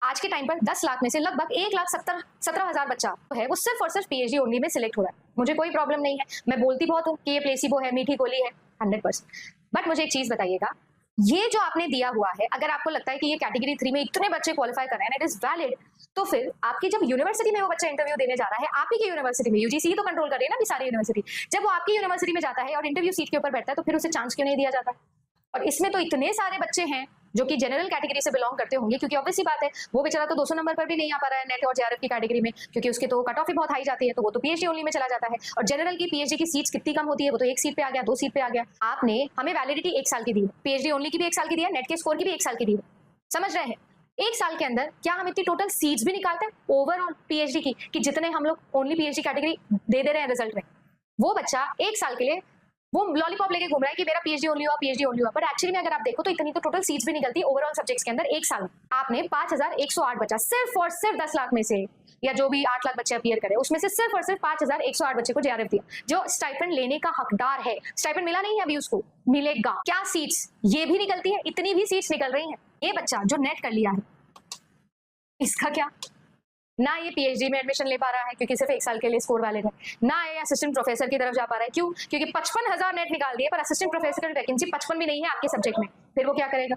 आज के टाइम पर 10 लाख में से लगभग 1,17,000 बच्चा है वो सिर्फ और सिर्फ पीएचडी ओनली में सिलेक्ट हो रहा है। मुझे कोई प्रॉब्लम नहीं है, मैं बोलती बहुत हूँ कि ये प्लेसिबो है, मीठी गोली है, 100%। बट मुझे एक चीज बताइएगा, ये जो आपने दिया हुआ है, अगर आपको लगता है कि ये कैटेगरी 3 में इतने बच्चे क्वालिफाई कर रहे हैं, इट इज वैलिड, तो फिर आपकी जब यूनिवर्सिटी में वो बच्चा इंटरव्यू देने जा रहा है, आप ही की यूनिवर्सिटी में, यूजीसी ही तो कंट्रोल कर रही है ना भी सारी यूनिवर्सिटी, जब वो आपकी यूनिवर्सिटी में जाता है और इंटरव्यू सीट के ऊपर बैठता है, तो फिर उसे चांस क्यों नहीं दिया जाता? और इसमें तो इतने सारे बच्चे हैं जो कि जनरल कैटेगरी से बिलोंग करते होंगे, क्योंकि ऑब्वियस सी बात है वो बेचारा तो 200 नंबर पर भी नहीं आ पा रहा है नेट और जेआरएफ की कैटेगरी में, क्योंकि उसके तो कट ऑफ ही बहुत हाई जाती है, तो वो तो पीएचडी ओनली में चला जाता है। और जनरल की पीएचडी की सीट्स कितनी कम होती है, वो तो 1 सीट पे आ गया, 2 सीट पे आ गया। आपने हमें वैलिडिटी 1 साल की दी है, पीएचडी ओनली की भी 1 साल की दी है, नेट के स्कोर की भी 1 साल की दी है, समझ रहे हैं? 1 साल के अंदर क्या हम इतनी टोटल सीट्स भी निकालते हैं ओवरऑल पीएचडी की, कि जितने हम लोग ओनली पीएचडी कैटेगरी दे रहे हैं रिजल्ट में, वो बच्चा 1 साल के लिए वो लॉलीपॉप लेके घूम रहा है कि मेरा पीएचडी ओनली हुआ, पीएचडी ओनली हुआ, बट एक्चुअली में अगर आप देखो तो इतनी तो टोटल सीट्स भी निकलती है ओवरऑल सब्जेक्ट्स के अंदर 1 साल में। आपने 5,108 बच्चा सिर्फ और सिर्फ 10 लाख में से, या जो भी 8 लाख बच्चे अपीयर करे उसमें से सिर्फ और सिर्फ 5,108 बच्चे को जेआरएफ दिया, जो स्टाइपेंड लेने का हकदार है। स्टाइपेंड मिला नहीं है अभी, उसको मिलेगा। क्या सीट्स ये भी निकलती है, इतनी भी सीट्स निकल रही हैं। ये बच्चा जो नेट कर लिया है, इसका क्या? ना ये पीएचडी में एडमिशन ले पा रहा है क्योंकि सिर्फ 1 साल के लिए स्कोर वैलिड है, ना ये असिस्टेंट प्रोफेसर की तरफ जा पा रहा है। क्यों? क्योंकि 55,000 नेट निकाल दिए पर असिस्टेंट प्रोफेसर की वैकेंसी 55 भी नहीं है आपके सब्जेक्ट में। फिर वो क्या करेगा?